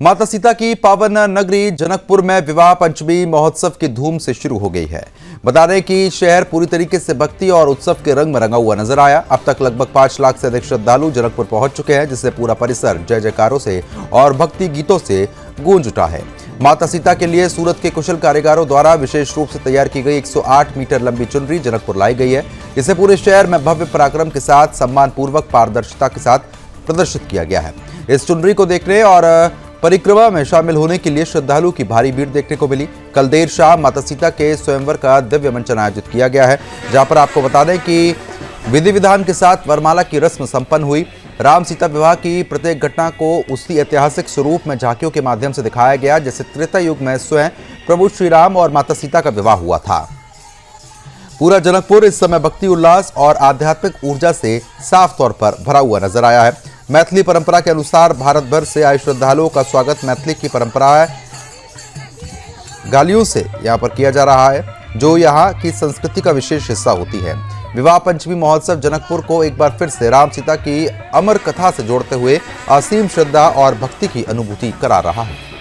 माता सीता की पावन नगरी जनकपुर में विवाह पंचमी महोत्सव की धूम से शुरू हो गई है। बता दें कि शहर पूरी तरीके से भक्ति और उत्सव के रंग में रंगा हुआ नजर आया। अब तक लगभग 5 लाख से अधिक श्रद्धालु जनकपुर पहुंच चुके हैं, जिससे पूरा परिसर जय जयकारों से और भक्ति गीतों से गूंज उठा है। माता सीता के लिए सूरत के कुशल कारीगरों द्वारा विशेष रूप से तैयार की गई 108 मीटर लंबी चुनरी जनकपुर लाई गई है। इसे पूरे शहर में भव्य पराक्रम के साथ सम्मान पूर्वक पारदर्शिता के साथ प्रदर्शित किया गया है। इस चुनरी को देखने और परिक्रमा में शामिल होने के लिए श्रद्धालु की भारी भीड़ देखने को मिली। कल देर शाम माता सीता के स्वयंवर का दिव्य मंचन आयोजित किया गया है, जहां पर आपको बता दें कि विधि विधान के साथ वरमाला की रस्म संपन्न हुई। राम सीता विवाह की प्रत्येक घटना को उसी ऐतिहासिक स्वरूप में झांकियों के माध्यम से दिखाया गया, जैसे त्रेता युग में स्वयं प्रभु श्री राम और माता सीता का विवाह हुआ था। पूरा जनकपुर इस समय भक्ति उल्लास और आध्यात्मिक ऊर्जा से साफ तौर पर भरा हुआ नजर आया है। मैथिली परंपरा के अनुसार भारत भर से आए श्रद्धालुओं का स्वागत मैथिली की परंपरा है गालियों से यहाँ पर किया जा रहा है, जो यहाँ की संस्कृति का विशेष हिस्सा होती है। विवाह पंचमी महोत्सव जनकपुर को एक बार फिर से राम सीता की अमर कथा से जोड़ते हुए असीम श्रद्धा और भक्ति की अनुभूति करा रहा है।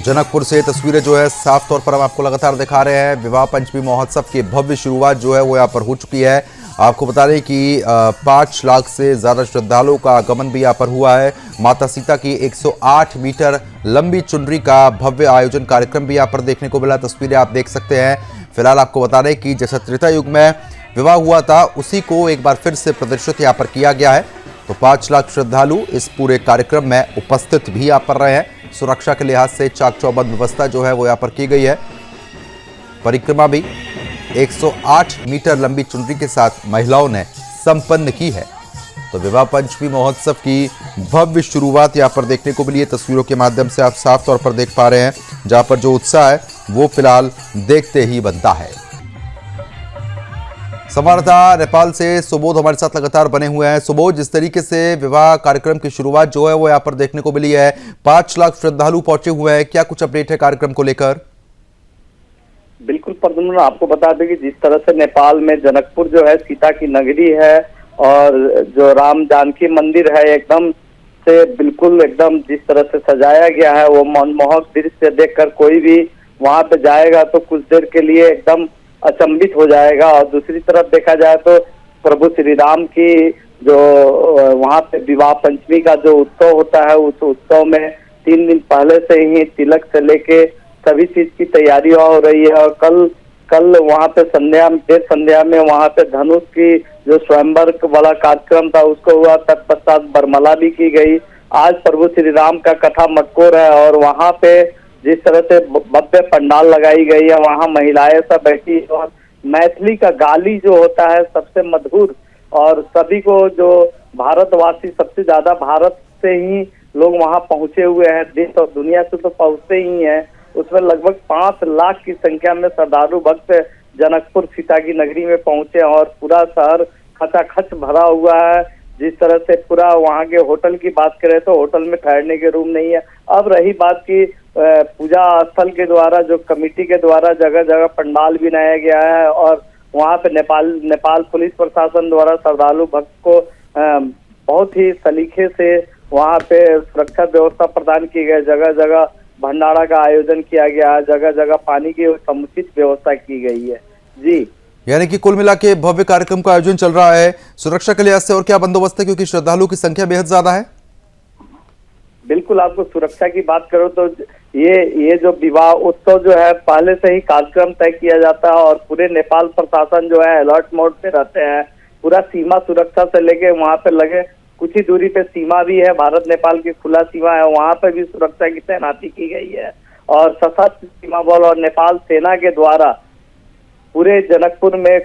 जनकपुर से तस्वीरें जो है साफ तौर पर हम आपको लगातार दिखा रहे हैं। विवाह पंचमी महोत्सव की भव्य शुरुआत जो है वो यहाँ पर हो चुकी है। आपको बता दें कि 5 लाख से ज्यादा श्रद्धालुओं का आगमन भी यहाँ पर हुआ है। माता सीता की 108 मीटर लंबी चुनरी का भव्य आयोजन कार्यक्रम भी यहाँ पर देखने को मिला। तस्वीरें आप देख सकते हैं। फिलहाल आपको बता दें कि जैसा त्रेता युग में विवाह हुआ था, उसी को एक बार फिर से प्रदर्शित यहाँ पर किया गया है। तो 5 लाख श्रद्धालु इस पूरे कार्यक्रम में उपस्थित भी यहाँ पर रहे हैं। सुरक्षा के लिहाज से चाक चौबंद व्यवस्था जो है वो यहाँ पर की गई है। परिक्रमा भी 108 मीटर लंबी चुनरी के साथ महिलाओं ने संपन्न की है। तो विवाह पंचमी महोत्सव की भव्य शुरुआत यहाँ पर देखने को मिली है। तस्वीरों के माध्यम से आप साफ तौर पर देख पा रहे हैं, जहां पर जो उत्साह है वो फिलहाल देखते ही बनता है। संवाददाता नेपाल से सुबोध हमारे साथ लगातार बने हुए हैं। सुबोध, जिस तरीके से विवाह कार्यक्रम की शुरुआत जो है वो यहाँ पर देखने को मिली है, 5 लाख श्रद्धालु पहुंचे हुए हैं, क्या कुछ अपडेट है कार्यक्रम को लेकर? बिल्कुल प्रद्युम्न, आपको बता दें कि जिस तरह से नेपाल में जनकपुर जो है सीता की नगरी है और जो राम जानकी मंदिर है एकदम से बिल्कुल एकदम जिस तरह से सजाया गया है, वो मनमोहक दृश्य देखकर कोई भी वहां पे जाएगा तो कुछ देर के लिए एकदम अचंभित हो जाएगा। और दूसरी तरफ देखा जाए तो प्रभु श्री राम की जो वहां पे विवाह पंचमी का जो उत्सव होता है, उस उत्सव में 3 दिन पहले से ही तिलक से लेके सभी चीज की तैयारी हो रही है। और कल वहां पे देर संध्या में वहां पे धनुष की जो स्वयंवर वाला कार्यक्रम था उसको हुआ, तत्पश्चात बरमला भी की गई। आज प्रभु श्री राम का कथा मटकोर है और वहां पे जिस तरह से भव्य पंडाल लगाई गई है, वहां महिलाएं सब बैठी और मैथिली का गाली जो होता है सबसे मधुर, और सभी को जो भारतवासी सबसे ज्यादा भारत से ही लोग वहां पहुंचे हुए हैं, देश और दुनिया से तो पहुंचते ही हैं। उसमें लगभग 5 लाख की संख्या में श्रद्धालु भक्त जनकपुर सीता की नगरी में पहुंचे और पूरा शहर खचाखच भरा हुआ है। जिस तरह से पूरा वहां के होटल की बात करें तो होटल में ठहरने के रूम नहीं है। अब रही बात की पूजा स्थल के द्वारा जो कमेटी के द्वारा जगह जगह पंडाल भी बनाया गया है और वहां पे नेपाल पुलिस प्रशासन द्वारा श्रद्धालु भक्त को बहुत ही सलीके से वहां पे सुरक्षा व्यवस्था प्रदान की गई। जगह जगह भंडारा का आयोजन किया गया, जगह जगह पानी की समुचित व्यवस्था की गई है। जी, यानी कि कुल मिला के भव्य कार्यक्रम का आयोजन चल रहा है। सुरक्षा के लिहाज से और क्या बंदोबस्त है, क्योंकि श्रद्धालुओं की संख्या बेहद ज्यादा है? बिल्कुल, आपको सुरक्षा की बात करो तो ये जो विवाह उत्सव जो है पहले से ही कार्यक्रम तय किया जाता है और पूरे नेपाल प्रशासन जो है अलर्ट मोड पे रहते हैं। पूरा सीमा सुरक्षा से लेके वहां पे लगे कुछ ही दूरी पे सीमा भी है, भारत नेपाल की खुला सीमा है, वहां पे भी सुरक्षा की तैनाती की गई है। और सशस्त्र सीमा बल और नेपाल सेना के द्वारा पूरे जनकपुर में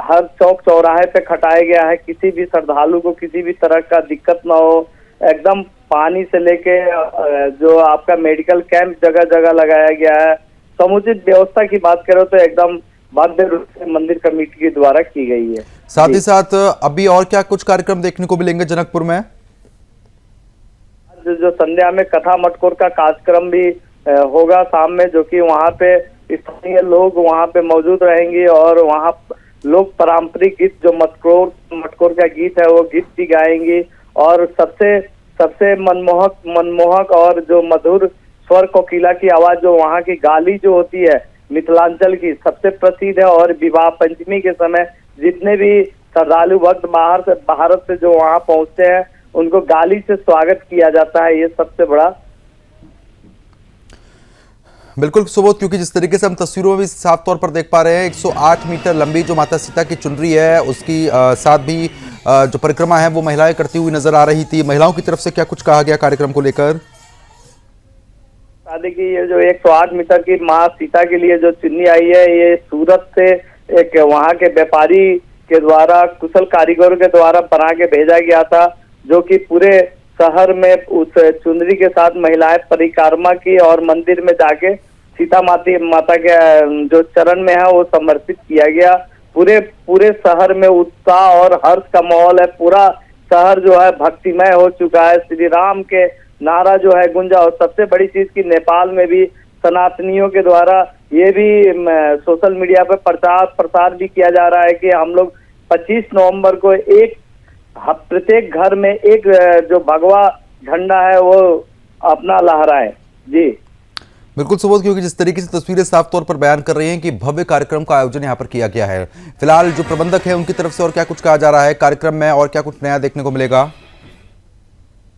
हर चौक चौराहे पे खटाया गया है, किसी भी श्रद्धालु को किसी भी तरह का दिक्कत ना हो। एकदम पानी से लेके जो आपका मेडिकल कैंप जगह जगह लगाया गया है। समुचित व्यवस्था की बात करो तो एकदम भव्य रूप से मंदिर कमेटी के द्वारा की गई है। साथ ही साथ अभी और क्या कुछ कार्यक्रम देखने को मिलेंगे जनकपुर में? जो संध्या में कथा मटकोर का कार्यक्रम भी होगा शाम में, जो कि वहाँ पे स्थानीय लोग वहाँ पे मौजूद रहेंगे और वहाँ लोग पारंपरिक गीत जो मटकोर का गीत है वो गीत भी गाएंगी। और सबसे सबसे मनमोहक और जो मधुर स्वर कोकिला की आवाज जो वहाँ की गाली जो होती है मिथिलांचल की सबसे प्रसिद्ध है। और विवाह पंचमी के समय जितने भी श्रद्धालु भक्त भारत से जो वहाँ पहुँचते हैं उनको गाली से स्वागत किया जाता है। ये सबसे बड़ा बिल्कुल सुबोध, क्योंकि जिस तरीके से हम तस्वीरों में भी साफ तौर पर देख पा रहे हैं 108 मीटर लंबी जो माता सीता की चुनरी है उसकी साथ भी जो परिक्रमा है वो महिलाएं करती हुई नजर आ रही थी। महिलाओं की तरफ से क्या कुछ कहा गया कार्यक्रम को लेकर? देखिए, ये जो 108 मीटर की माँ सीता के लिए जो चुन्नी आई है ये सूरत से एक वहाँ के व्यापारी के द्वारा कुशल कारीगरों के द्वारा बना के भेजा गया था, जो कि पूरे शहर में उस चुनरी के साथ महिलाएं परिक्रमा की और मंदिर में जाके सीता माता के जो चरण में है वो समर्पित किया गया। पूरे शहर में उत्साह और हर्ष का माहौल है। पूरा शहर जो है भक्तिमय हो चुका है। श्री राम के नारा जो है गूंजा। और सबसे बड़ी चीज की नेपाल में भी सनातनियों के द्वारा ये भी सोशल मीडिया पे प्रचार प्रसार भी किया जा रहा है कि हम लोग 25 नवंबर को प्रत्येक घर में एक जो भगवा झंडा है वो अपना लहराए। जी बिल्कुल सुबोध, क्योंकि जिस तरीके से तस्वीरें साफ तौर पर बयान कर रही हैं कि भव्य कार्यक्रम का आयोजन यहां पर किया गया है। फिलहाल जो प्रबंधक है उनकी तरफ से और क्या कुछ कहा जा रहा है कार्यक्रम में और क्या कुछ नया देखने को मिलेगा?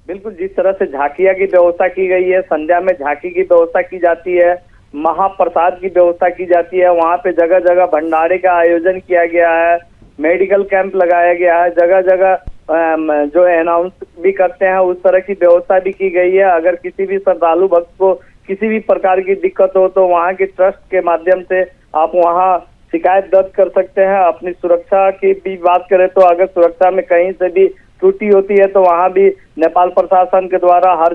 बिल्कुल, जिस तरह से झांकियां की व्यवस्था की गई है, संध्या में झांकी की व्यवस्था की जाती है, महाप्रसाद की व्यवस्था की जाती है, वहां पे जगह जगह भंडारे का आयोजन किया गया है, मेडिकल कैंप लगाया गया है, जगह जगह जो अनाउंस भी करते हैं उस तरह की व्यवस्था भी की गई है। अगर किसी भी श्रद्धालु भक्त को किसी भी प्रकार की दिक्कत हो तो वहाँ के ट्रस्ट के माध्यम से आप वहाँ शिकायत दर्ज कर सकते हैं। अपनी सुरक्षा की भी बात करें तो अगर सुरक्षा में कहीं से भी त्रुटि होती है तो वहाँ भी नेपाल प्रशासन के द्वारा हर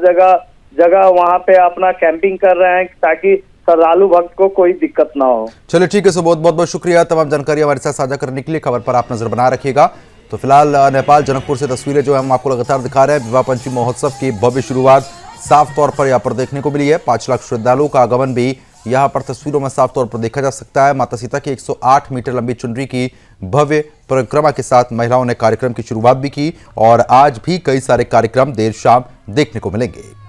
जगह वहाँ पे अपना कैंपिंग कर रहे हैं ताकि श्रद्धालु भक्त को कोई दिक्कत ना हो। चलिए ठीक है सुबोध, बहुत बहुत शुक्रिया तमाम जानकारी हमारे साथ साझा करने के लिए। खबर पर आप नजर बना रखिएगा। तो फिलहाल नेपाल जनकपुर से तस्वीरें जो है हम आपको लगातार दिखा रहे हैं। विवाह पंचमी महोत्सव की भव्य शुरुआत साफ तौर पर यहाँ पर देखने को मिली है। 5 लाख श्रद्धालुओं का आगमन भी यहाँ पर तस्वीरों में साफ तौर पर देखा जा सकता है। माता सीता की 108 मीटर लंबी चुनरी की भव्य परिक्रमा के साथ महिलाओं ने कार्यक्रम की शुरुआत भी की और आज भी कई सारे कार्यक्रम देर शाम देखने को मिलेंगे।